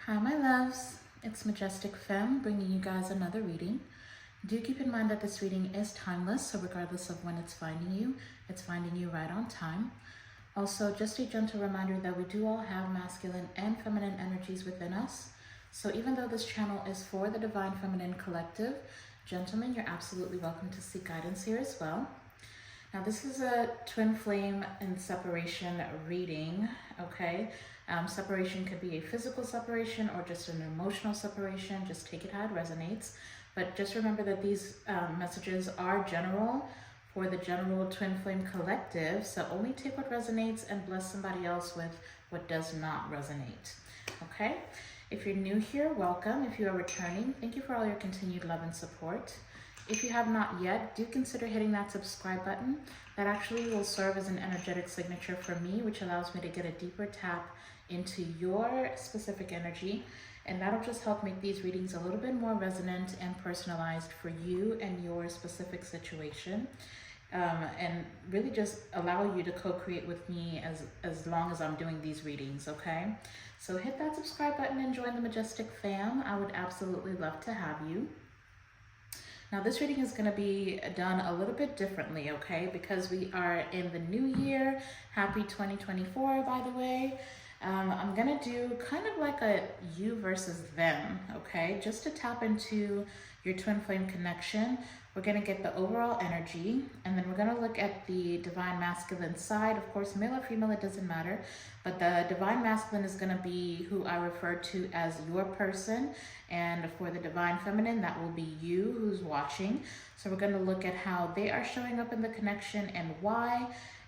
Hi my loves, it's Majestic Femme bringing you guys another reading. Do keep in mind that this reading is timeless, so regardless of when it's finding you right on time. Also, just a gentle reminder that we do all have masculine and feminine energies within us. So even though this channel is for the Divine Feminine Collective, gentlemen, you're absolutely welcome to seek guidance here as well. Now this is a twin flame and separation reading, okay? Separation could be a physical separation or just an emotional separation. Just take it how it resonates. But just remember that these messages are general for the general twin flame collective. So only take what resonates and bless somebody else with what does not resonate, okay? If you're new here, welcome. If you are returning, thank you for all your continued love and support. If you have not yet, do consider hitting that subscribe button. That actually will serve as an energetic signature for me, which allows me to get a deeper tap into your specific energy. And that'll just help make these readings a little bit more resonant and personalized for you and your specific situation. And really just allow you to co-create with me as long as I'm doing these readings, okay? So hit that subscribe button and join the Majestic Fam. I would absolutely love to have you. Now this reading is going to be done a little bit differently, okay? Because we are in the new year. Happy 2024, by the way. I'm going to do kind of like a you versus them, okay? Just to tap into your twin flame connection. We're going to get the overall energy, and then we're going to look at the divine masculine side. Of course, male or female, it doesn't matter. But the divine masculine is going to be who I refer to as your person. And for the divine feminine, that will be you who's watching. So we're going to look at how they are showing up in the connection and why,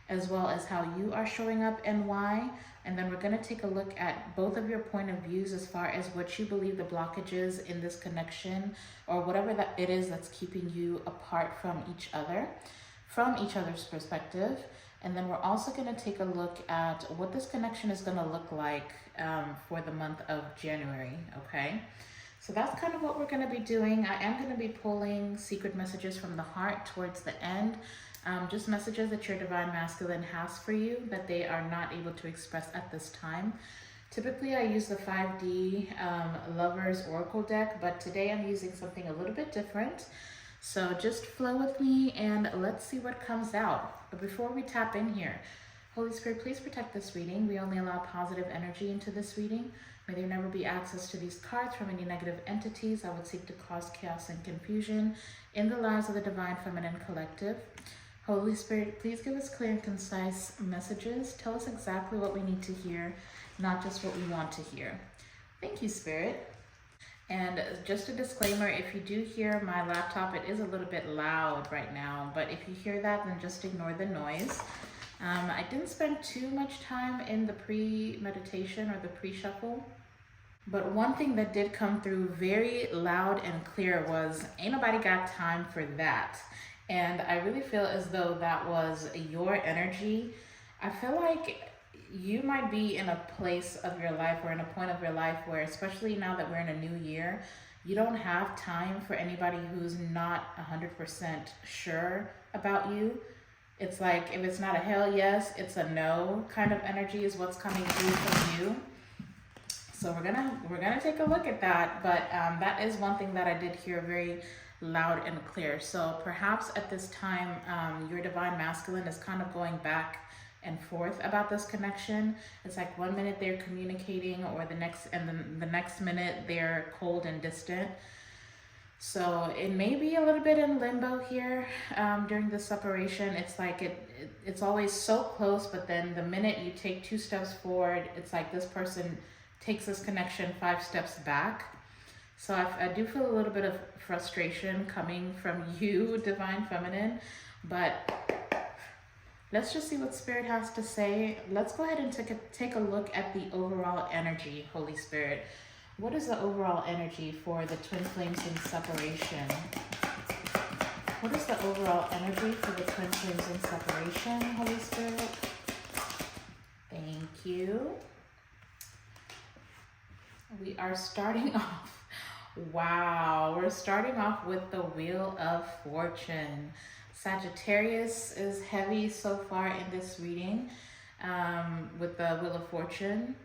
as well as how you are showing up and why. And then we're going to take a look at both of your point of views as far as what you believe the blockage is in this connection, or whatever that it is that's keeping you apart from each other, from each other's perspective. And then we're also going to take a look at what this connection is going to look like for the month of January, okay? So that's kind of what we're going to be doing. I am going to be pulling secret messages from the heart towards the end. Just messages that your divine masculine has for you that they are not able to express at this time. Typically, I use the 5D Lovers Oracle deck, but today I'm using something a little bit different. So just flow with me and let's see what comes out. But before we tap in here, Holy Spirit, please protect this reading. We only allow positive energy into this reading. May there never be access to these cards from any negative entities that would seek to cause chaos and confusion in the lives of the Divine Feminine Collective. Holy Spirit, please give us clear and concise messages. Tell us exactly what we need to hear, not just what we want to hear. Thank you, Spirit. And just a disclaimer, if you do hear my laptop, it is a little bit loud right now, but if you hear that, then just ignore the noise. I didn't spend too much time in the pre-meditation or the pre-shuffle, but one thing that did come through very loud and clear was, ain't nobody got time for that. And I really feel as though that was your energy. I feel like you might be in a place of your life or in a point of your life where, especially now that we're in a new year, you don't have time for anybody who's not 100% sure about you. It's like, if it's not a hell yes, it's a no kind of energy is what's coming through from you. So we're gonna take a look at that. But that is one thing that I did hear very loud and clear. So perhaps at this time, your divine masculine is kind of going back and forth about this connection. It's like 1 minute they're communicating, or the next minute they're cold and distant. So it may be a little bit in limbo here during the separation. It's like it's always so close, but then the minute you take 2 steps forward, it's like this person takes this connection 5 steps back. So I do feel a little bit of frustration coming from you, Divine Feminine, but let's just see what Spirit has to say. Let's go ahead and take a look at the overall energy, Holy Spirit. What is the overall energy for the twin flames in separation? What is the overall energy for the twin flames in separation, Holy Spirit? Thank you. We are starting off. Wow, we're starting off with the Wheel of Fortune. Sagittarius is heavy so far in this reading with the Wheel of Fortune.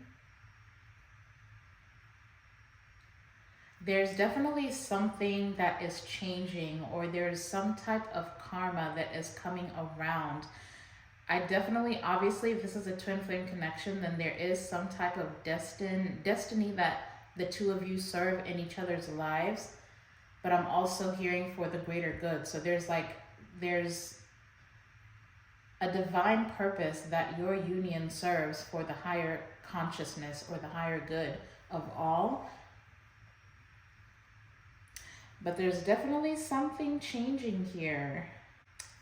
there's definitely something that is changing, or there's some type of karma that is coming around. I definitely, obviously, if this is a twin flame connection, then there is some type of destiny that the two of you serve in each other's lives. But I'm also hearing for the greater good. So there's a divine purpose that your union serves for the higher consciousness or the higher good of all. But there's definitely something changing here.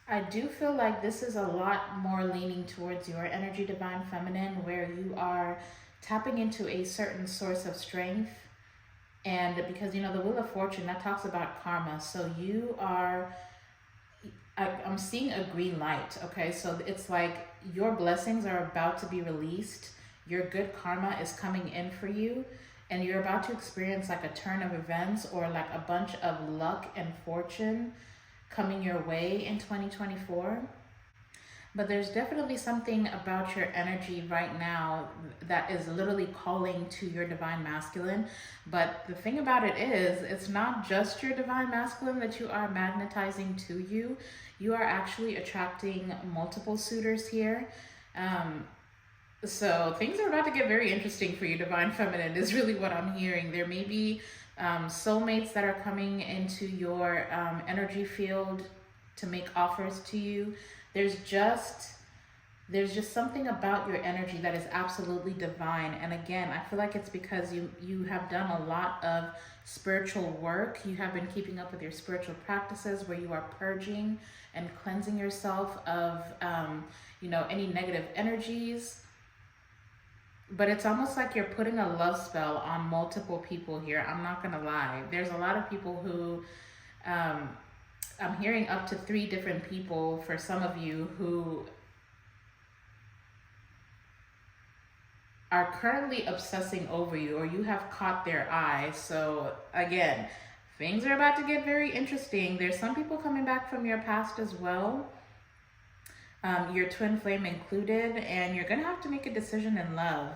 I do feel like this is a lot more leaning towards your energy, Divine Feminine, where you are tapping into a certain source of strength. And because, you know, the Wheel of Fortune, that talks about karma. So you are, I'm seeing a green light, okay? So it's like your blessings are about to be released. Your good karma is coming in for you. And you're about to experience like a turn of events, or like a bunch of luck and fortune coming your way in 2024. But there's definitely something about your energy right now that is literally calling to your divine masculine. But the thing about it is, it's not just your divine masculine that you are magnetizing to you. You are actually attracting multiple suitors here. So things are about to get very interesting for you, Divine Feminine, is really what I'm hearing. There may be soulmates that are coming into your energy field to make offers to you. There's just something about your energy that is absolutely divine. And again, I feel like it's because you have done a lot of spiritual work. You have been keeping up with your spiritual practices, where you are purging and cleansing yourself of you know, any negative energies. But it's almost like you're putting a love spell on multiple people here. I'm not gonna lie. There's a lot of people who, I'm hearing up to 3 different people for some of you who are currently obsessing over you, or you have caught their eye. So again, things are about to get very interesting. There's some people coming back from your past as well. Your twin flame included, and you're gonna have to make a decision in love.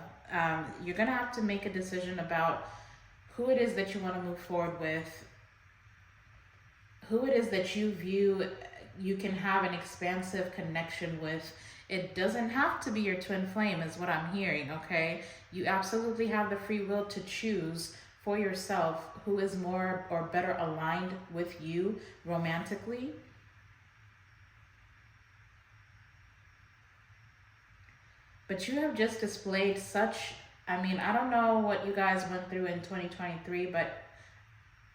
You're gonna have to make a decision about who it is that you want to move forward with, who it is that you view you can have an expansive connection with. It doesn't have to be your twin flame, is what I'm hearing, okay? You absolutely have the free will to choose for yourself who is more or better aligned with you romantically. But you have just displayed such, I mean, I don't know what you guys went through in 2023, but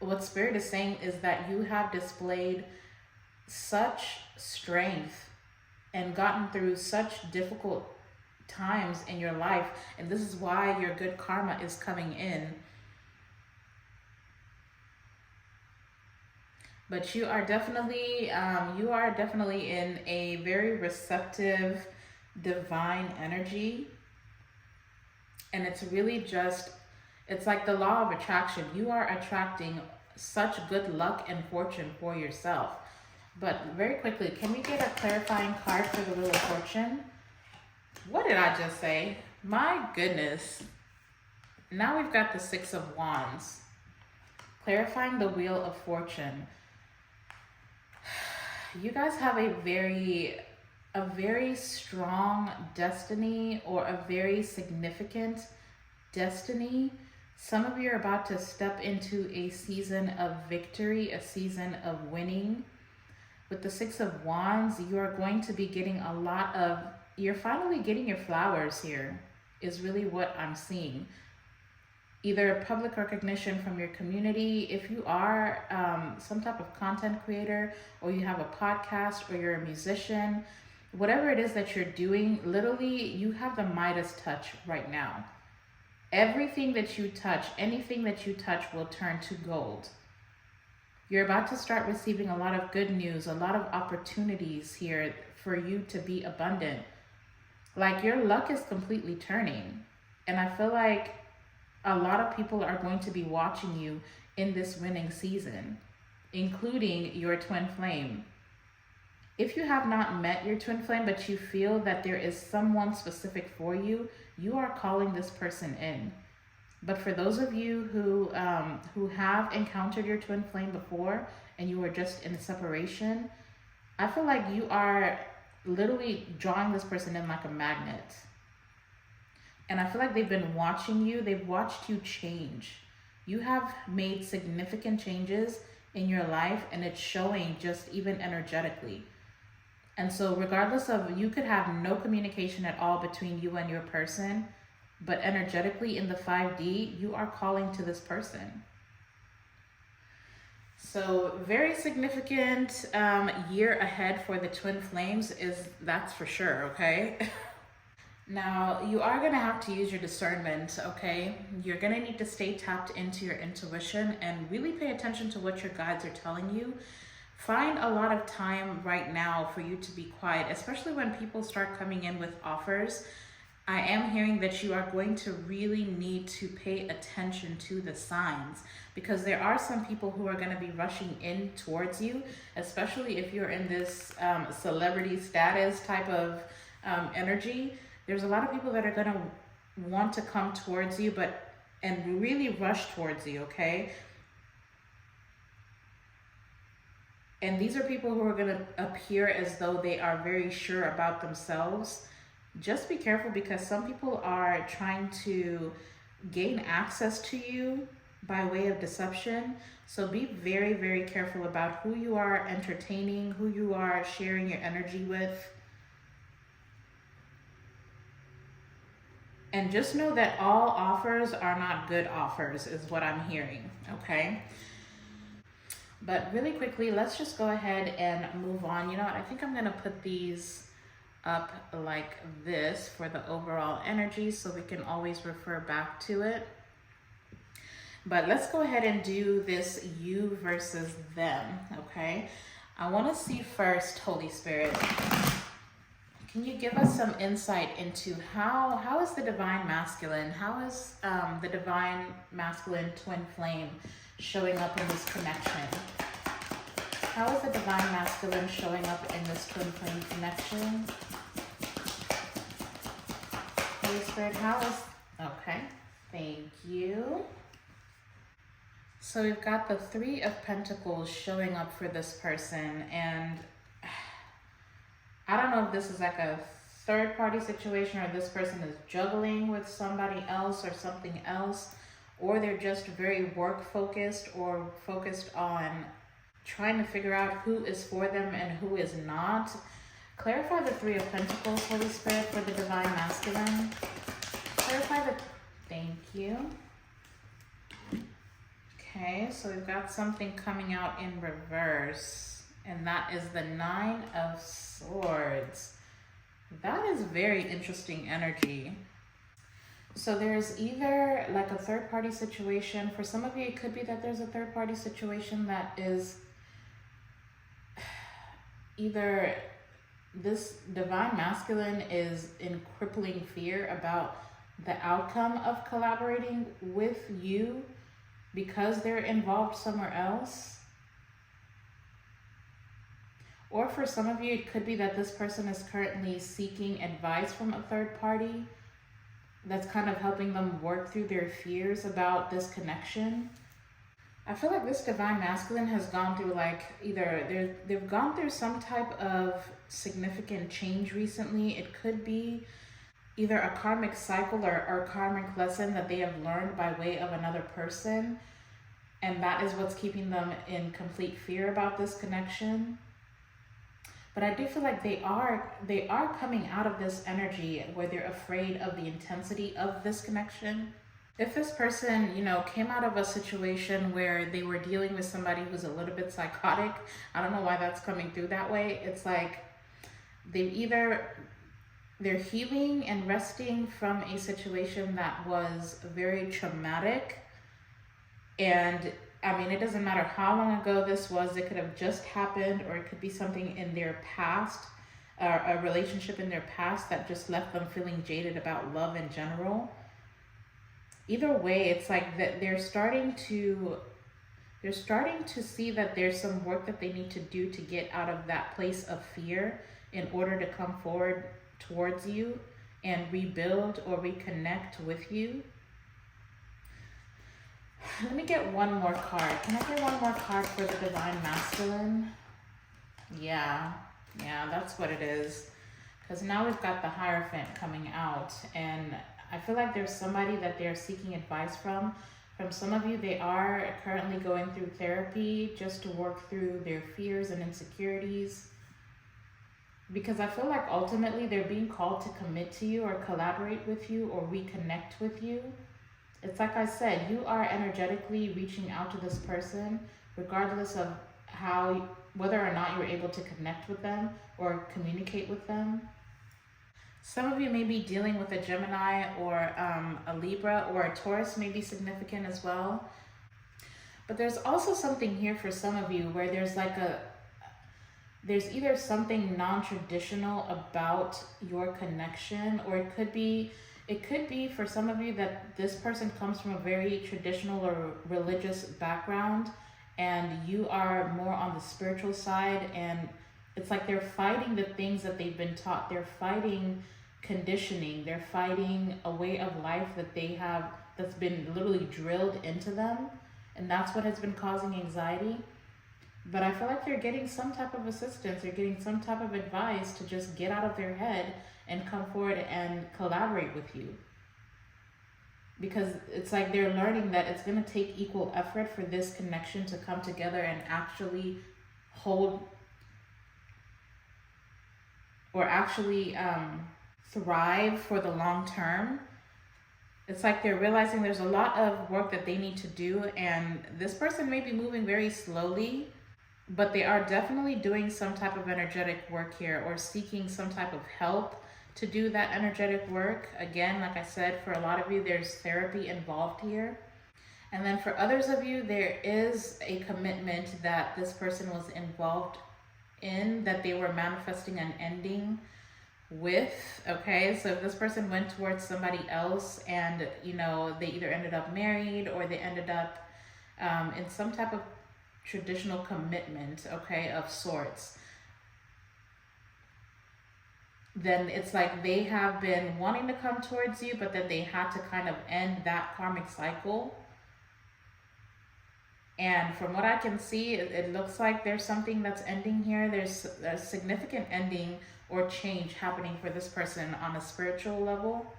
what Spirit is saying is that you have displayed such strength and gotten through such difficult times in your life. And this is why your good karma is coming in. But you are definitely in a very receptive, divine energy. And it's really just, it's like the law of attraction. You are attracting such good luck and fortune for yourself. But very quickly, can we get a clarifying card for the Wheel of Fortune? What did I just say? My goodness. Now we've got the 6 of Wands. Clarifying the Wheel of Fortune. You guys have a very strong destiny, or a very significant destiny. Some of you are about to step into a season of victory, a season of winning. With the 6 of Wands, you are going to be getting a lot of, you're finally getting your flowers here, is really what I'm seeing. Either public recognition from your community, if you are some type of content creator, or you have a podcast, or you're a musician, whatever it is that you're doing, literally you have the Midas touch right now. Everything that you touch, anything that you touch will turn to gold. You're about to start receiving a lot of good news, a lot of opportunities here for you to be abundant. Like, your luck is completely turning. And I feel like a lot of people are going to be watching you in this winning season, including your twin flame. If you have not met your twin flame, but you feel that there is someone specific for you, you are calling this person in. But for those of you who have encountered your twin flame before and you are just in separation, I feel like you are literally drawing this person in like a magnet. And I feel like they've been watching you. They've watched you change. You have made significant changes in your life, and it's showing just even energetically. And so regardless of, you could have no communication at all between you and your person, but energetically in the 5D, you are calling to this person. So very significant year ahead for the twin flames, that's for sure, okay? Now, you are going to have to use your discernment, okay? You're going to need to stay tapped into your intuition and really pay attention to what your guides are telling you. Find a lot of time right now for you to be quiet, especially when people start coming in with offers. I am hearing that you are going to really need to pay attention to the signs, because there are some people who are going to be rushing in towards you, especially if you're in this celebrity status type of energy. There's a lot of people that are going to want to come towards you, and really rush towards you, okay? And these are people who are going to appear as though they are very sure about themselves. Just be careful, because some people are trying to gain access to you by way of deception. So be very, very careful about who you are entertaining, who you are sharing your energy with. And just know that all offers are not good offers, is what I'm hearing, okay? But really quickly, let's just go ahead and move on. You know what? I think I'm going to put these up like this for the overall energy so we can always refer back to it. But let's go ahead and do this you versus them, okay? I want to see first, Holy Spirit, can you give us some insight into how is the divine masculine, how is the divine masculine twin flame showing up in this connection? How is the divine masculine showing up in this twin flame connection? Holy Spirit, how is, okay, thank you. So we've got the Three of Pentacles showing up for this person, and I don't know if this is like a third party situation, or this person is juggling with somebody else or something else, or they're just very work focused or focused on trying to figure out who is for them and who is not. Clarify the Three of Pentacles, Holy Spirit, for the divine masculine. Clarify the, thank you. Okay, so we've got something coming out in reverse, and that is the Nine of Swords. That is very interesting energy. So there's either like a third party situation. For some of you, it could be that there's a third party situation that is either this divine masculine is in crippling fear about the outcome of collaborating with you because they're involved somewhere else. Or for some of you, it could be that this person is currently seeking advice from a third party that's kind of helping them work through their fears about this connection. I feel like this divine masculine has gone through like either they've gone through some type of significant change recently. It could be either a karmic cycle or karmic lesson that they have learned by way of another person, and that is what's keeping them in complete fear about this connection. But I do feel like they are coming out of this energy where they're afraid of the intensity of this connection. If this person, you know, came out of a situation where they were dealing with somebody who's a little bit psychotic, I don't know why that's coming through that way. It's like they're healing and resting from a situation that was very traumatic. And I mean, it doesn't matter how long ago this was. It could have just happened, or it could be something in their past, a relationship in their past that just left them feeling jaded about love in general. Either way, it's like that they're starting to see that there's some work that they need to do to get out of that place of fear in order to come forward towards you and rebuild or reconnect with you. Let me get one more card. Can I get one more card for the Divine Masculine? Yeah, that's what it is. Because now we've got the Hierophant coming out, and I feel like there's somebody that they're seeking advice from. From some of you, they are currently going through therapy just to work through their fears and insecurities. Because I feel like ultimately they're being called to commit to you or collaborate with you or reconnect with you. It's like I said, you are energetically reaching out to this person, regardless of whether or not you're able to connect with them or communicate with them. Some of you may be dealing with a Gemini or a Libra, or a Taurus may be significant as well. But there's also something here for some of you where there's either something non-traditional about your connection, or it could be for some of you that this person comes from a very traditional or religious background and you are more on the spiritual side, and it's like they're fighting the things that they've been taught. They're fighting conditioning. They're fighting a way of life that they have that's been literally drilled into them, and that's what has been causing anxiety. But I feel like they're getting some type of assistance. They're getting some type of advice to just get out of their head and come forward and collaborate with you. Because it's like they're learning that it's going to take equal effort for this connection to come together and actually hold or actually thrive for the long term. It's like they're realizing there's a lot of work that they need to do, and this person may be moving very slowly, but they are definitely doing some type of energetic work here or seeking some type of help to do that energetic work. Again, like I said, for a lot of you, there's therapy involved here. And then for others of you, there is a commitment that this person was involved in, that they were manifesting an ending with. Okay, so if this person went towards somebody else and, you know, they either ended up married or they ended up in some type of traditional commitment, okay, of sorts, then it's like they have been wanting to come towards you, but then they had to kind of end that karmic cycle. And from what I can see, it looks like there's something that's ending here. There's a significant ending or change happening for this person on a spiritual level.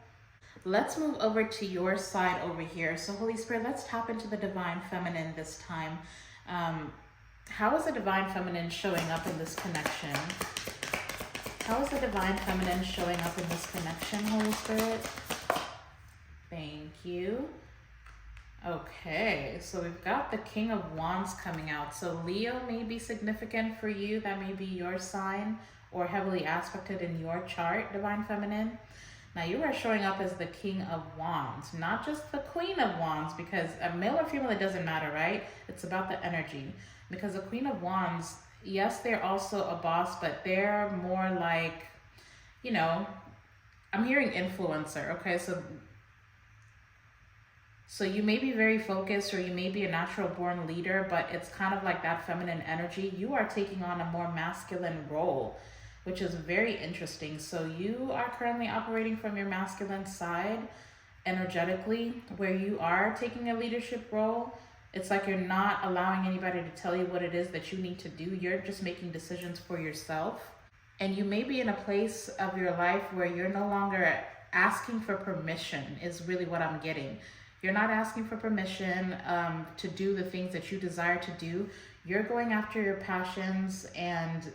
Let's move over to your side over here. So Holy Spirit, let's tap into the Divine Feminine this time. How is the Divine Feminine showing up in this connection? How is the Divine Feminine showing up in this connection, Holy Spirit? Thank you. Okay, so we've got the King of Wands coming out. So Leo may be significant for you. That may be your sign or heavily aspected in your chart, Divine Feminine. Now you are showing up as the King of Wands, not just the Queen of Wands, because a male or female, it doesn't matter, right? It's about the energy. Because the Queen of Wands, yes, they're also a boss, but they're more like, you know, I'm hearing influencer, okay? So you may be very focused, or you may be a natural born leader, but it's kind of like that feminine energy. You are taking on a more masculine role, which is very interesting. So you are currently operating from your masculine side energetically, where you are taking a leadership role. It's like you're not allowing anybody to tell you what it is that you need to do. You're just making decisions for yourself. And you may be in a place of your life where you're no longer asking for permission, is really what I'm getting. You're not asking for permission to do the things that you desire to do. You're going after your passions, and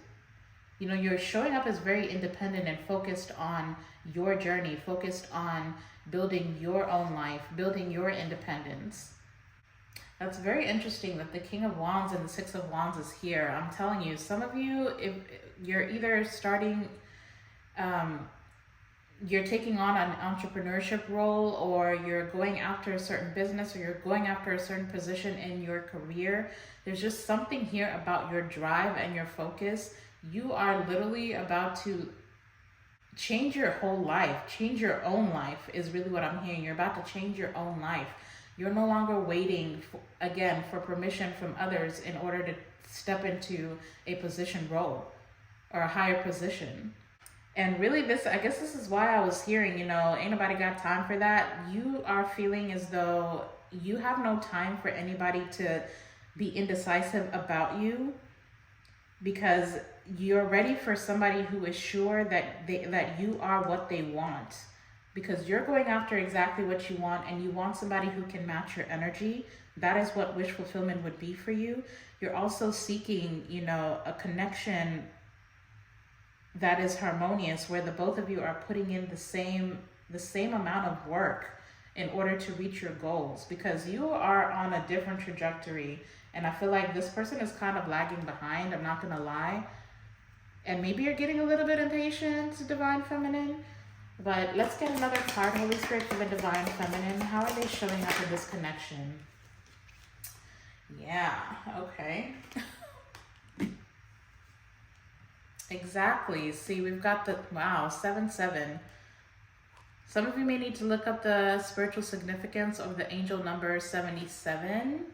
you know, you're showing up as very independent and focused on your journey, focused on building your own life, building your independence. That's very interesting that the King of Wands and the Six of Wands is here. I'm telling you, some of you, if you're either starting, you're taking on an entrepreneurship role, or you're going after a certain business, or you're going after a certain position in your career. There's just something here about your drive and your focus. You are literally about to change your whole life, change your own life is really what I'm hearing. You're about to change your own life. You're no longer waiting, for permission from others in order to step into a position role or a higher position. And really I guess this is why I was hearing, you know, ain't nobody got time for that. You are feeling as though you have no time for anybody to be indecisive about you, because you're ready for somebody who is sure that that you are what they want, because you're going after exactly what you want, and you want somebody who can match your energy. That is what wish fulfillment would be for you. You're also seeking, you know, a connection that is harmonious, where the both of you are putting in the same amount of work in order to reach your goals, because you are on a different trajectory. And I feel like this person is kind of lagging behind, I'm not gonna lie. And maybe you're getting a little bit impatient, Divine Feminine. But let's get another card, Holy Spirit, for the Divine Feminine. How are they showing up in this connection? Yeah, okay. Exactly. See, we've got the, wow, 7-7. Some of you may need to look up the spiritual significance of the angel number 77,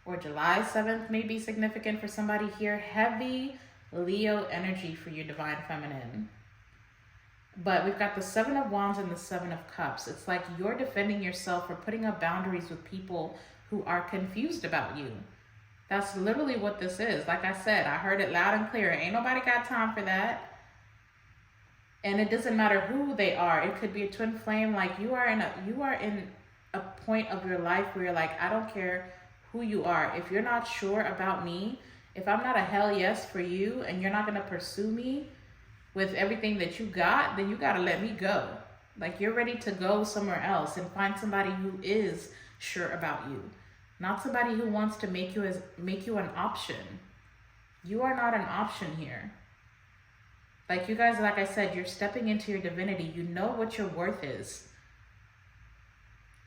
or July 7th may be significant for somebody here. Heavy Leo energy for you, Divine Feminine. But we've got the 7 of Wands and the 7 of Cups. It's like you're defending yourself or putting up boundaries with people who are confused about you. That's literally what this is. Like I said, I heard it loud and clear. Ain't nobody got time for that. And it doesn't matter who they are. It could be a twin flame. Like you are in a point of your life where you're like, I don't care who you are. If you're not sure about me, if I'm not a hell yes for you, and you're not going to pursue me with everything that you got, then you got to let me go. Like you're ready to go somewhere else and find somebody who is sure about you. Not somebody who wants to make you an option. You are not an option here. Like you guys, like I said, you're stepping into your divinity. You know what your worth is.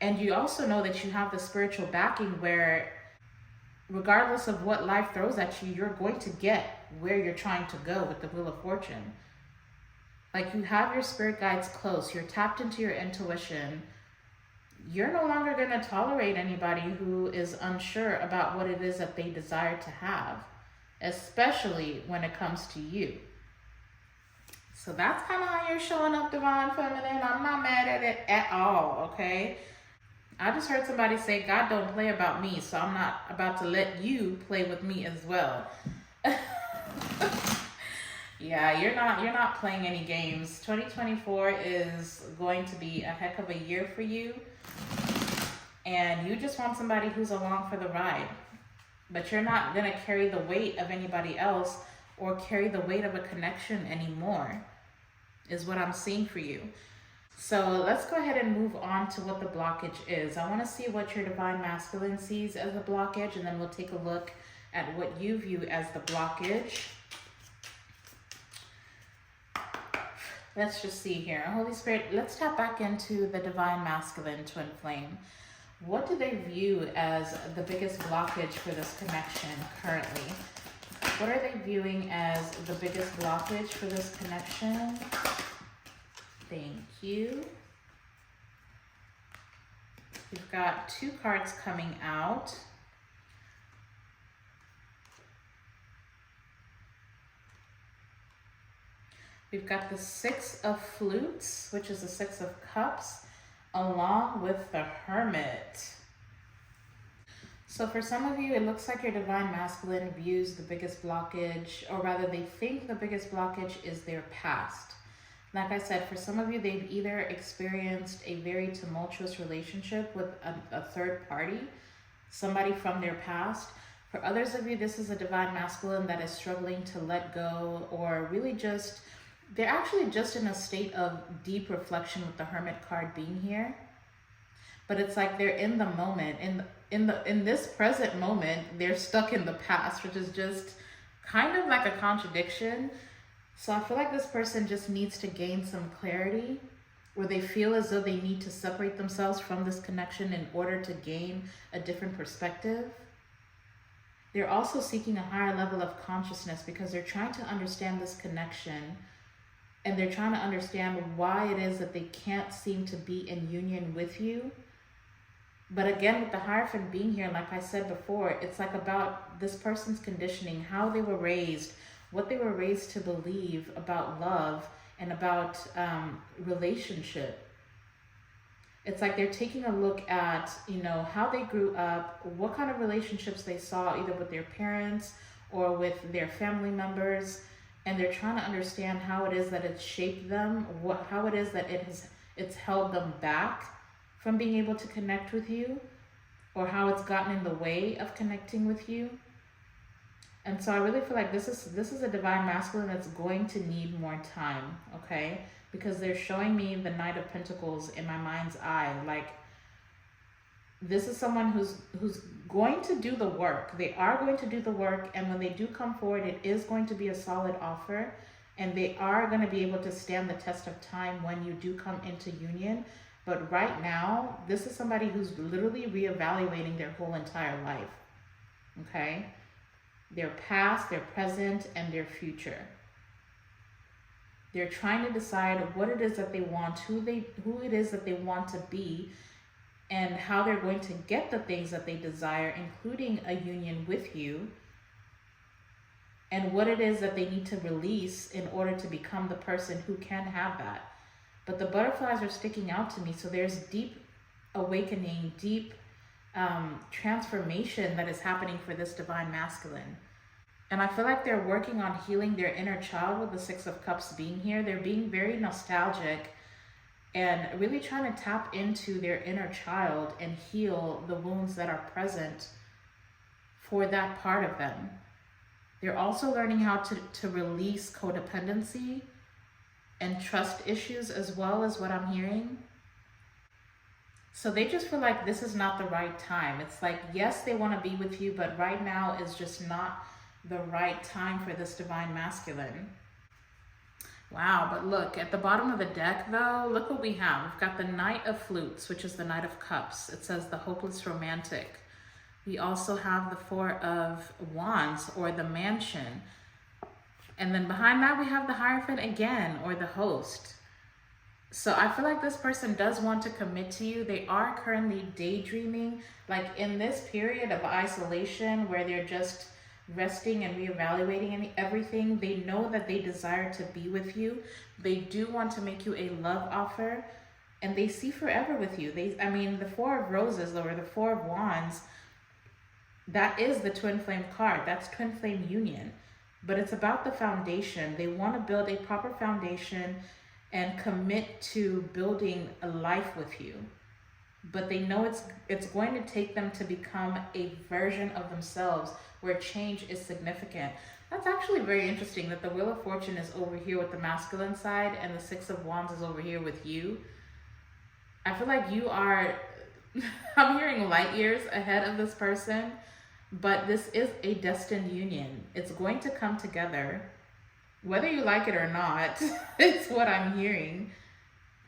And you also know that you have the spiritual backing where regardless of what life throws at you, you're going to get where you're trying to go with the Wheel of Fortune. Like you have your spirit guides close. You're tapped into your intuition. You're no longer going to tolerate anybody who is unsure about what it is that they desire to have, especially when it comes to you. So that's kind of how you're showing up, Divine Feminine. I'm not mad at it at all, okay? I just heard somebody say, God don't play about me, so I'm not about to let you play with me as well. Yeah, you're not playing any games. 2024 is going to be a heck of a year for you. And you just want somebody who's along for the ride. But you're not going to carry the weight of anybody else or carry the weight of a connection anymore, is what I'm seeing for you. So let's go ahead and move on to what the blockage is. I want to see what your Divine Masculine sees as a blockage, and then we'll take a look at what you view as the blockage. Let's just see here. Holy Spirit, let's tap back into the Divine Masculine twin flame. What do they view as the biggest blockage for this connection currently? What are they viewing as the biggest blockage for this connection? Thank you. We've got 2 cards coming out. We've got the 6 of Flutes, which is the 6 of Cups, along with the Hermit. So for some of you, it looks like your Divine Masculine views the biggest blockage, or rather they think the biggest blockage is their past. Like I said, for some of you, they've either experienced a very tumultuous relationship with a third party, somebody from their past. For others of you, this is a Divine Masculine that is struggling to let go, or really just, they're actually just in a state of deep reflection with the Hermit card being here. But it's like they're in the moment, in this present moment, they're stuck in the past, which is just kind of like a contradiction. So I feel like this person just needs to gain some clarity, where they feel as though they need to separate themselves from this connection in order to gain a different perspective. They're also seeking a higher level of consciousness because they're trying to understand this connection, and they're trying to understand why it is that they can't seem to be in union with you. But again, with the Hierophant being here, like I said before, it's like about this person's conditioning, how they were raised, what they were raised to believe about love and about relationship. It's like they're taking a look at, you know, how they grew up, what kind of relationships they saw either with their parents or with their family members, and they're trying to understand how it is that it's shaped them, how it is that it's held them back from being able to connect with you, or how it's gotten in the way of connecting with you. And so I really feel like this is a divine masculine that's going to need more time, okay? Because they're showing me the Knight of Pentacles in my mind's eye. Like, this is someone who's going to do the work. They are going to do the work, and when they do come forward, it is going to be a solid offer, and they are going to be able to stand the test of time when you do come into union. But right now, this is somebody who's literally reevaluating their whole entire life, okay? Their past, their present, and their future. They're trying to decide what it is that they want, who it is that they want to be, and how they're going to get the things that they desire, including a union with you, and what it is that they need to release in order to become the person who can have that. But the butterflies are sticking out to me, so there's deep awakening, deep transformation that is happening for this divine masculine. And I feel like they're working on healing their inner child with the Six of Cups being here. They're being very nostalgic and really trying to tap into their inner child and heal the wounds that are present for that part of them. They're also learning how to release codependency and trust issues as well, as what I'm hearing. So they just feel like this is not the right time. It's like, yes, they want to be with you, but right now is just not the right time for this divine masculine. Wow, but look, at the bottom of the deck though, look what we have. We've got the Knight of Flutes, which is the Knight of Cups. It says the hopeless romantic. We also have the Four of Wands, or the Mansion. And then behind that, we have the Hierophant again, or the Host. So I feel like this person does want to commit to you. They are currently daydreaming, like in this period of isolation where they're just resting and reevaluating everything. They know that they desire to be with you. They do want to make you a love offer, and they see forever with you. I mean, the Four of Roses, or the Four of Wands, that is the twin flame card. That's twin flame union. But it's about the foundation. They want to build a proper foundation and commit to building a life with you. But they know it's going to take them to become a version of themselves where change is significant. That's actually very interesting that the Wheel of Fortune is over here with the masculine side and the Six of Wands is over here with you. I feel like you are, I'm hearing light years ahead of this person, but this is a destined union. It's going to come together, whether you like it or not. It's what I'm hearing.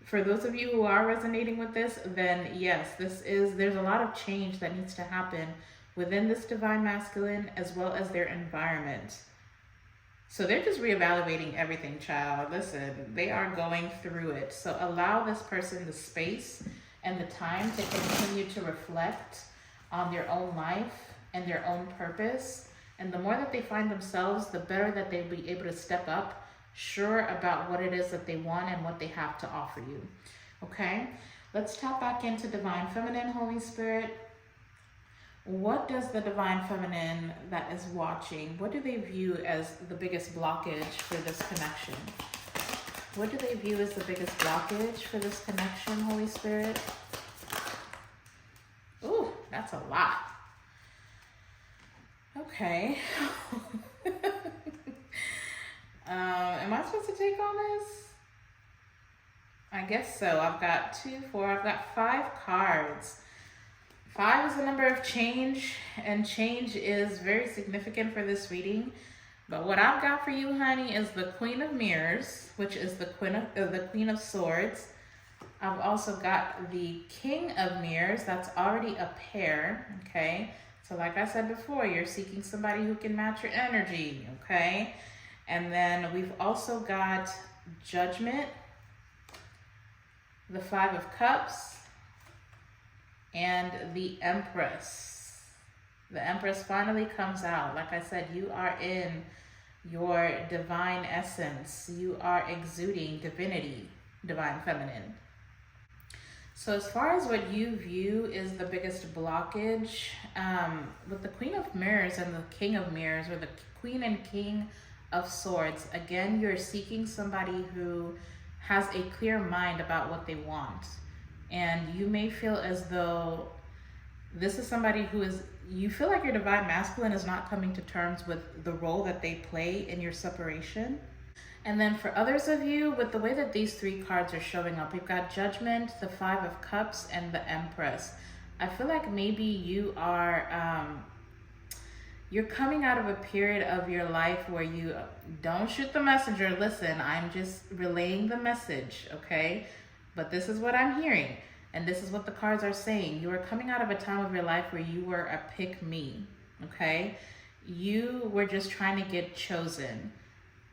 For those of you who are resonating with this, then yes, there's a lot of change that needs to happen within this divine masculine as well as their environment. So they're just reevaluating everything, child. Listen, they are going through it. So allow this person the space and the time to continue to reflect on their own life and their own purpose. And the more that they find themselves, the better that they'll be able to step up, sure about what it is that they want and what they have to offer you. Okay, let's tap back into Divine Feminine. Holy Spirit, what does the Divine Feminine that is watching, what do they view as the biggest blockage for this connection? What do they view as the biggest blockage for this connection, Holy Spirit? Ooh, that's a lot. Okay. Am I supposed to take all this? I guess so. I've got 2, 4, I've got 5 cards. 5 is the number of change, and change is very significant for this reading. But what I've got for you, honey, is the Queen of Mirrors, which is the Queen of Swords. I've also got the King of Mirrors. That's already a pair, okay? So like I said before, you're seeking somebody who can match your energy, okay? And then we've also got Judgment, the 5 of Cups, and the Empress. The Empress finally comes out. Like I said, you are in your divine essence. You are exuding divinity, Divine Feminine. So as far as what you view is the biggest blockage, with the Queen of Mirrors and the King of Mirrors, or the Queen and King of Swords, again, you're seeking somebody who has a clear mind about what they want. And you may feel as though this is somebody who is, you feel like your divine masculine is not coming to terms with the role that they play in your separation. And then for others of you, with the way that these three cards are showing up, we've got Judgment, the Five of Cups, and the Empress. I feel like maybe you are, you're coming out of a period of your life where you don't shoot the messenger. Listen, I'm just relaying the message, okay? But this is what I'm hearing. And this is what the cards are saying. You are coming out of a time of your life where you were a pick me, okay? You were just trying to get chosen.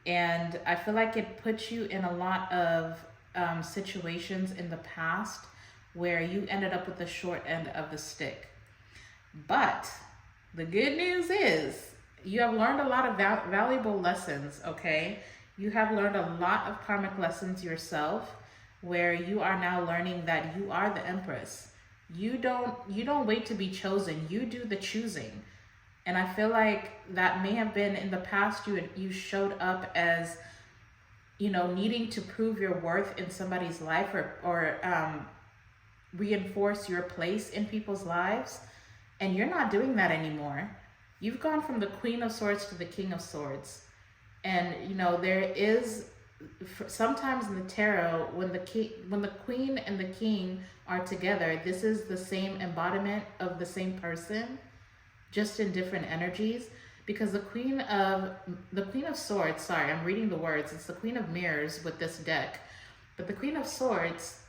And I feel like it puts you in a lot of situations in the past where you ended up with the short end of the stick. But the good news is you have learned a lot of valuable lessons, okay? You have learned a lot of karmic lessons yourself, where you are now learning that you are the Empress. You don't wait to be chosen. You do the choosing. And I feel like that may have been in the past, you showed up as, you know, needing to prove your worth in somebody's life, or reinforce your place in people's lives. And you're not doing that anymore. You've gone from the Queen of Swords to the King of Swords. And, you know, there is sometimes in the tarot, when the Queen and the King are together, this is the same embodiment of the same person, just in different energies. Because the Queen of Swords, sorry, I'm reading the words, it's the Queen of Mirrors with this deck, but the Queen of Swords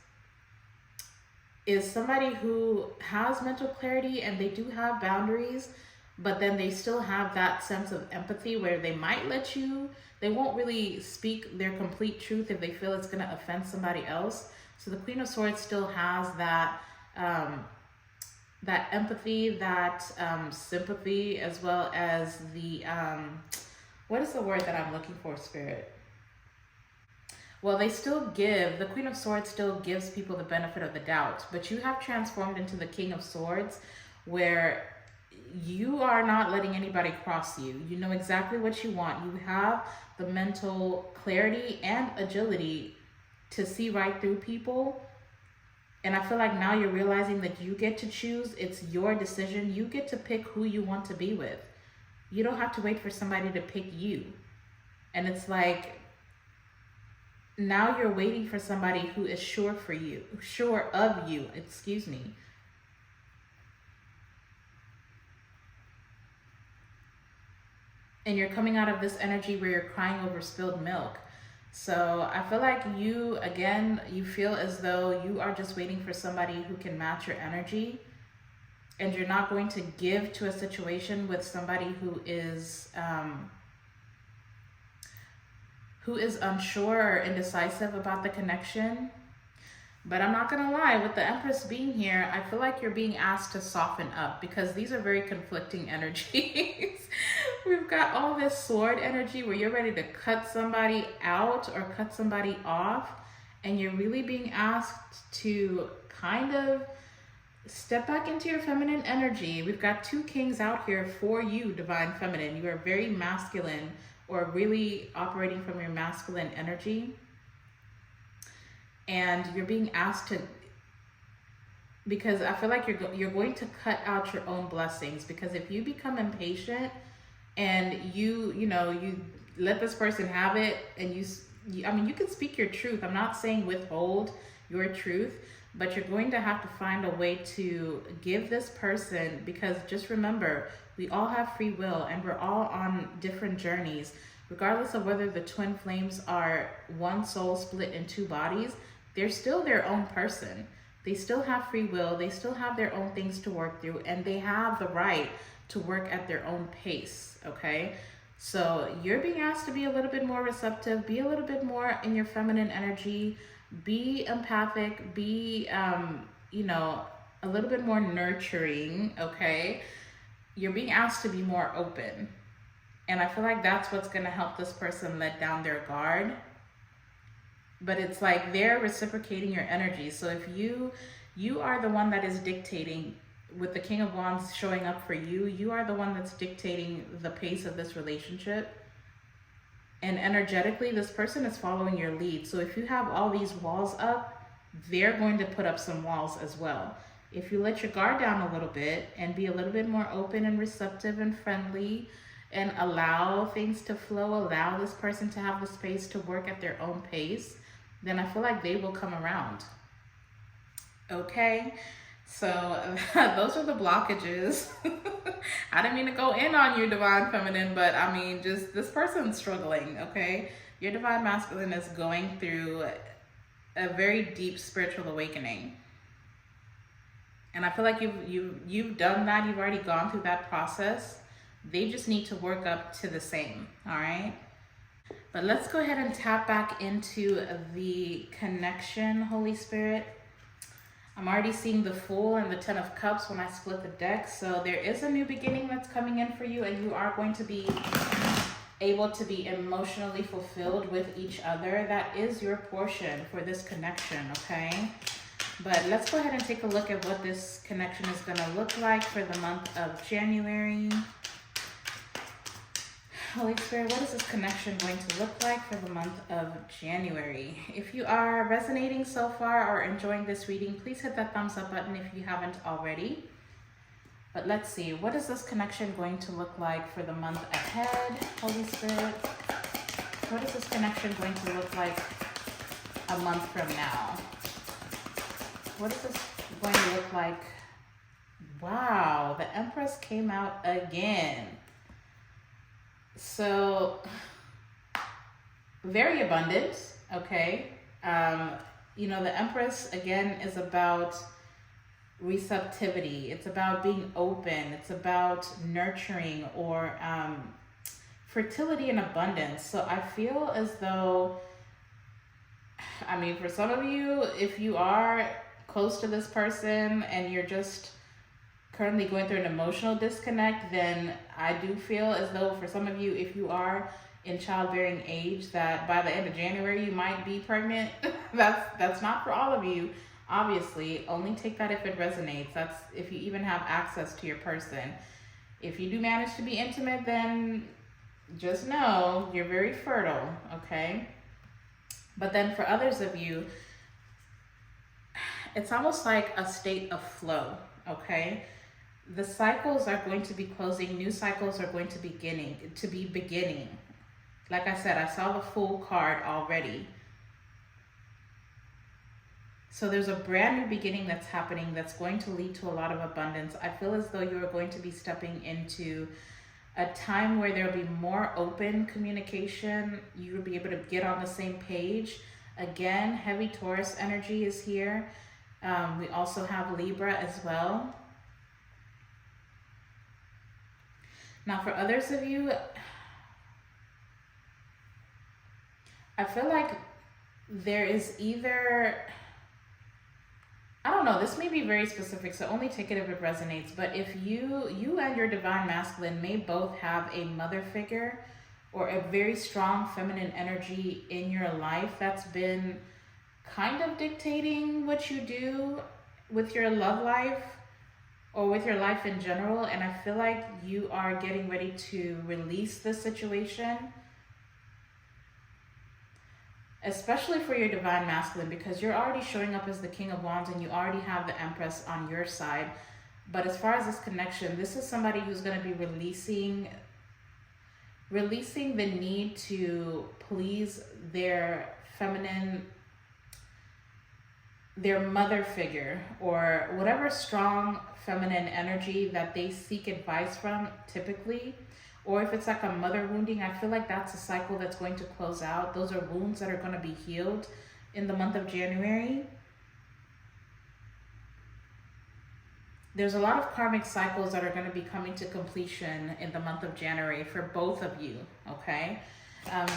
is somebody who has mental clarity and they do have boundaries, but then they still have that sense of empathy where they might they won't really speak their complete truth if they feel it's going to offend somebody else. So the Queen of Swords still has that that empathy, that sympathy, as well as the, what is the word that I'm looking for, Spirit? Well, the Queen of Swords still gives people the benefit of the doubt, but you have transformed into the King of Swords, where you are not letting anybody cross you. You know exactly what you want. You have the mental clarity and agility to see right through people. And I feel like now you're realizing that you get to choose. It's your decision. You get to pick who you want to be with. You don't have to wait for somebody to pick you. And it's like, now you're waiting for somebody who is sure of you, excuse me. And you're coming out of this energy where you're crying over spilled milk. So I feel like you feel as though you are just waiting for somebody who can match your energy, and you're not going to give to a situation with somebody who is unsure or indecisive about the connection. But I'm not gonna lie, with the Empress being here, I feel like you're being asked to soften up, because these are very conflicting energies. We've got all this sword energy where you're ready to cut somebody out or cut somebody off, and you're really being asked to kind of step back into your feminine energy. We've got two kings out here for you, Divine Feminine. You are very masculine, or really operating from your masculine energy. And you're being asked to, because I feel like you're going to cut out your own blessings, because if you become impatient and you let this person have it, and I mean, you can speak your truth. I'm not saying withhold your truth, but you're going to have to find a way to give this person, because just remember, we all have free will and we're all on different journeys. Regardless of whether the twin flames are one soul split in two bodies, they're still their own person. They still have free will. They still have their own things to work through, and they have the right to work at their own pace, okay? So you're being asked to be a little bit more receptive, be a little bit more in your feminine energy, be empathic, be, a little bit more nurturing, okay? You're being asked to be more open. And I feel like that's what's going to help this person let down their guard. But it's like they're reciprocating your energy. So if you You are the one that is dictating. With the King of Wands showing up for you, you are the one that's dictating the pace of this relationship. And energetically, this person is following your lead. So if you have all these walls up, they're going to put up some walls as well. If you let your guard down a little bit and be a little bit more open and receptive and friendly and allow things to flow, allow this person to have the space to work at their own pace, then I feel like they will come around. Okay, so those are the blockages. I didn't mean to go in on you, Divine Feminine, but I mean, just this person's struggling, okay? Your Divine Masculine is going through a very deep spiritual awakening. And I feel like you've done that. You've already gone through that process. They just need to work up to the same, all right? But let's go ahead and tap back into the connection, Holy Spirit. I'm already seeing the Fool and the Ten of Cups when I split the deck. So there is a new beginning that's coming in for you, and you are going to be able to be emotionally fulfilled with each other. That is your portion for this connection, okay? But let's go ahead and take a look at what this connection is going to look like for the month of January. Holy Spirit, what is this connection going to look like for the month of January? If you are resonating so far or enjoying this reading, please hit that thumbs up button if you haven't already. But let's see, what is this connection going to look like for the month ahead? Holy Spirit, what is this connection going to look like a month from now? What is this going to look like? Wow, the Empress came out again. So, very abundant, okay? You know, the Empress, again, is about receptivity. It's about being open. It's about nurturing or fertility and abundance. So I feel as though, I mean, for some of you, if you are close to this person and you're just currently going through an emotional disconnect, then I do feel as though for some of you, if you are in childbearing age, that by the end of January you might be pregnant. That's not for all of you, obviously. Only take that if it resonates. That's if you even have access to your person. If you do manage to be intimate, then just know you're very fertile, okay? But then for others of you, it's almost like a state of flow, okay? The cycles are going to be closing. New cycles are going to be beginning. Like I said, I saw the Fool card already. So there's a brand new beginning that's happening that's going to lead to a lot of abundance. I feel as though you are going to be stepping into a time where there'll be more open communication. You will be able to get on the same page. Again, heavy Taurus energy is here. We also have Libra as well. Now, for others of you, I feel like there is either, I don't know, this may be very specific, so only take it if it resonates, but if you and your Divine Masculine may both have a mother figure or a very strong feminine energy in your life that's been kind of dictating what you do with your love life or with your life in general, and I feel like you are getting ready to release this situation, especially for your Divine Masculine, because you're already showing up as the King of Wands and you already have the Empress on your side. But as far as this connection, this is somebody who's going to be releasing the need to please their feminine, their mother figure, or whatever strong feminine energy that they seek advice from typically. Or if it's like a mother wounding, I feel like that's a cycle that's going to close out. Those are wounds that are going to be healed in the month of January. There's a lot of karmic cycles that are going to be coming to completion in the month of January for both of you, okay?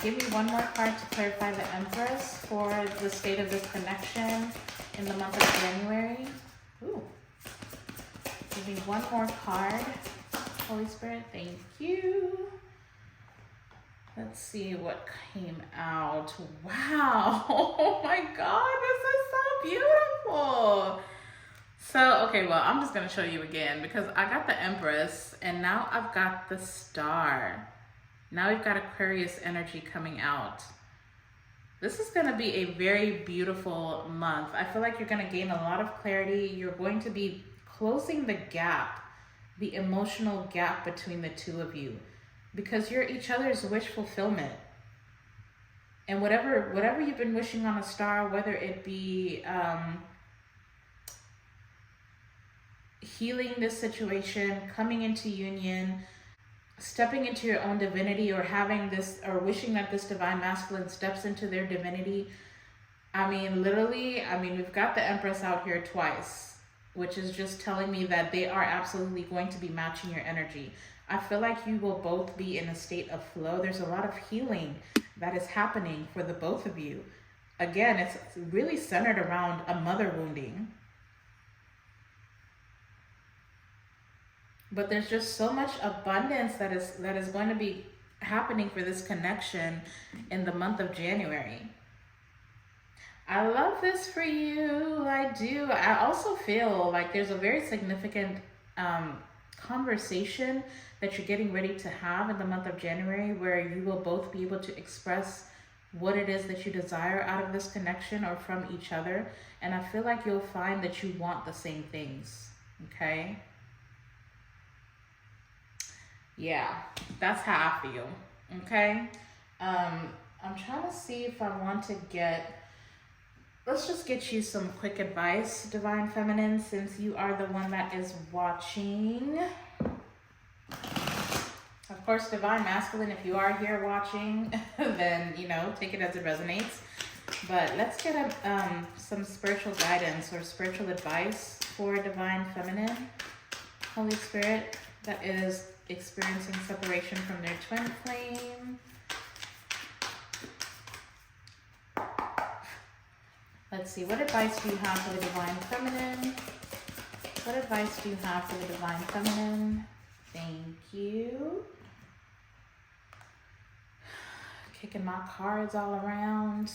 Give me one more card to clarify the Empress for the state of this connection in the month of January. Ooh. Give me one more card. Holy Spirit, thank you. Let's see what came out. Wow. Oh my God, this is so beautiful. So, okay, well, I'm just going to show you again because I got the Empress and now I've got the Star. Now we've got Aquarius energy coming out. This is going to be a very beautiful month. I feel like you're going to gain a lot of clarity. You're going to be closing the gap, the emotional gap between the two of you, because you're each other's wish fulfillment. And whatever you've been wishing on a star, whether it be healing this situation, coming into union, stepping into your own divinity, or having this, or wishing that this divine masculine steps into their divinity. I mean, literally, we've got the Empress out here twice, which is just telling me that they are absolutely going to be matching your energy. I feel like you will both be in a state of flow. There's a lot of healing that is happening for the both of you. Again, it's really centered around a mother wounding. But there's just so much abundance that is going to be happening for this connection in the month of January. I love this for you. I do. I also feel like there's a very significant conversation that you're getting ready to have in the month of January, where you will both be able to express what it is that you desire out of this connection or from each other. And I feel like you'll find that you want the same things. Okay? Yeah, that's how I feel. Okay? I'm trying to see if I want to let's just get you some quick advice, Divine Feminine, since you are the one that is watching. Of course, Divine Masculine, if you are here watching, then, take it as it resonates. But let's get some spiritual guidance or spiritual advice for Divine Feminine. Holy Spirit that is experiencing separation from their twin flame. Let's see, what advice do you have for the Divine Feminine? What advice do you have for the Divine Feminine? Thank you. Kicking my cards all around.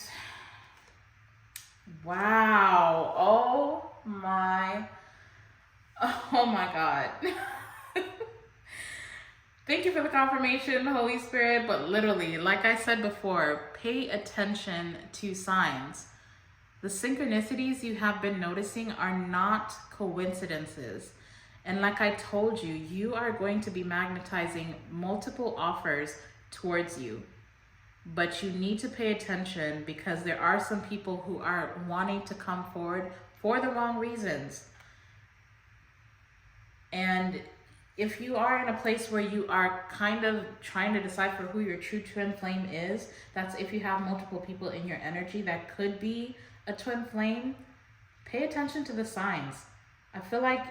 Wow. Oh my God. Thank you for the confirmation, Holy Spirit. But literally, like I said before, pay attention to signs. The synchronicities you have been noticing are not coincidences. And like I told you, you are going to be magnetizing multiple offers towards you. But you need to pay attention because there are some people who are wanting to come forward for the wrong reasons. And if you are in a place where you are kind of trying to decipher who your true twin flame is, that's if you have multiple people in your energy that could be a twin flame, pay attention to the signs. I feel like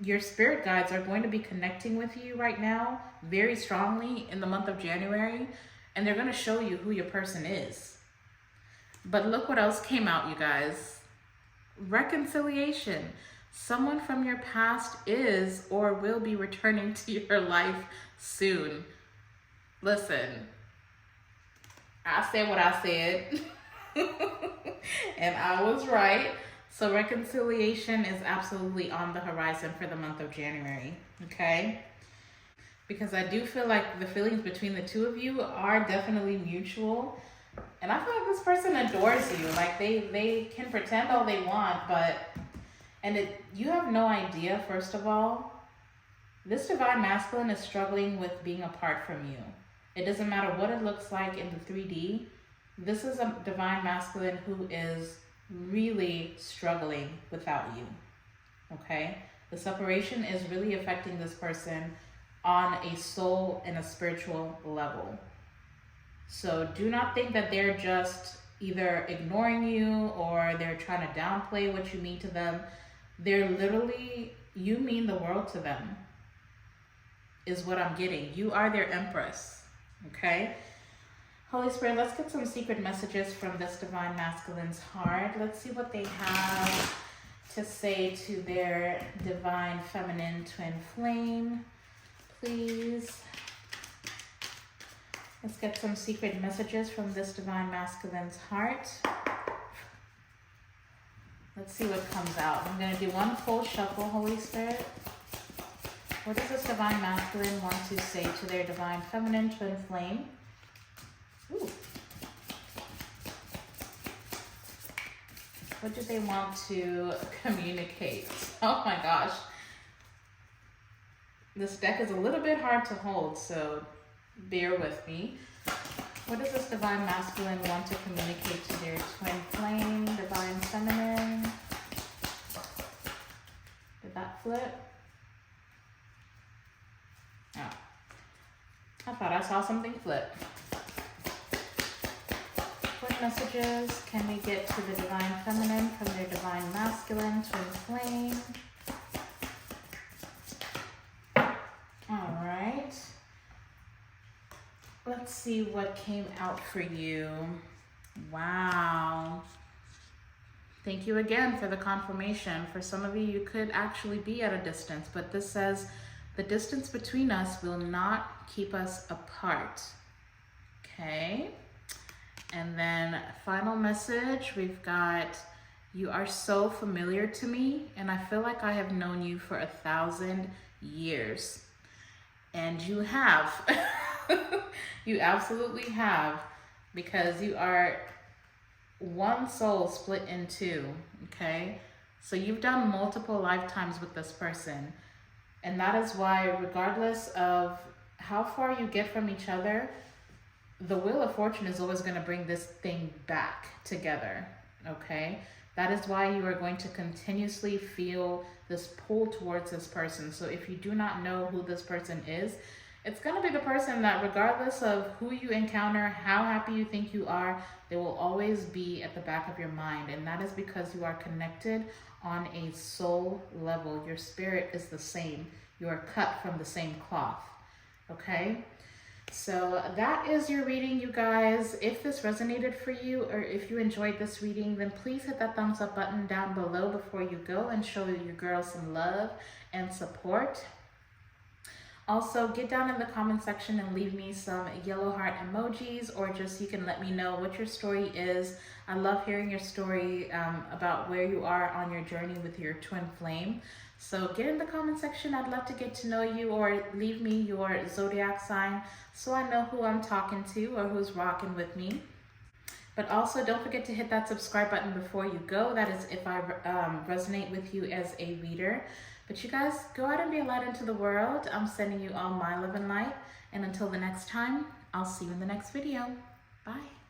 your spirit guides are going to be connecting with you right now very strongly in the month of January, and they're going to show you who your person is. But look what else came out, you guys. Reconciliation. Someone from your past is or will be returning to your life soon. Listen, I said what I said. And I was right. So reconciliation is absolutely on the horizon for the month of January, okay? Because I do feel like the feelings between the two of you are definitely mutual. And I feel like this person adores you. Like they can pretend all they want, you have no idea, first of all, this Divine Masculine is struggling with being apart from you. It doesn't matter what it looks like in the 3D. This is a Divine Masculine who is really struggling without you, okay? The separation is really affecting this person on a soul and a spiritual level. So do not think that they're just either ignoring you or they're trying to downplay what you mean to them. They're literally, you mean the world to them, is what I'm getting. You are their Empress, okay? Holy Spirit, let's get some secret messages from this Divine Masculine's heart. Let's see what they have to say to their Divine Feminine twin flame, please. Let's get some secret messages from this Divine Masculine's heart. Let's see what comes out. I'm going to do one full shuffle, Holy Spirit. What does this divine masculine want to say to their divine feminine twin flame? Ooh. What do they want to communicate? Oh my gosh. This deck is a little bit hard to hold, so bear with me. What does this divine masculine want to communicate to their twin flame, divine feminine? Did that flip? Oh. I thought I saw something flip. What messages can we get to the divine feminine from their divine masculine twin flame? All right. Let's see what came out for you. Wow. Thank you again for the confirmation. For some of you, you could actually be at a distance, but this says the distance between us will not keep us apart. Okay. And then final message, we've got, you are so familiar to me, and I feel like I have known you for 1,000 years. And you have. You absolutely have, because you are one soul split in two, okay? So you've done multiple lifetimes with this person. And that is why, regardless of how far you get from each other, the Wheel of Fortune is always going to bring this thing back together, okay? That is why you are going to continuously feel this pull towards this person. So if you do not know who this person is, it's going to be the person that, regardless of who you encounter, how happy you think you are, they will always be at the back of your mind. And that is because you are connected on a soul level. Your spirit is the same. You are cut from the same cloth, okay? So that is your reading, you guys. If this resonated for you, or if you enjoyed this reading, then please hit that thumbs up button down below before you go and show your girl some love and support. Also, get down in the comment section and leave me some yellow heart emojis, or just you can let me know what your story is. I love hearing your story about where you are on your journey with your twin flame. So get in the comment section. I'd love to get to know you, or leave me your zodiac sign so I know who I'm talking to or who's rocking with me. But also don't forget to hit that subscribe button before you go. That is if I resonate with you as a reader. But you guys, go out and be a light into the world. I'm sending you all my love and light. And until the next time, I'll see you in the next video. Bye.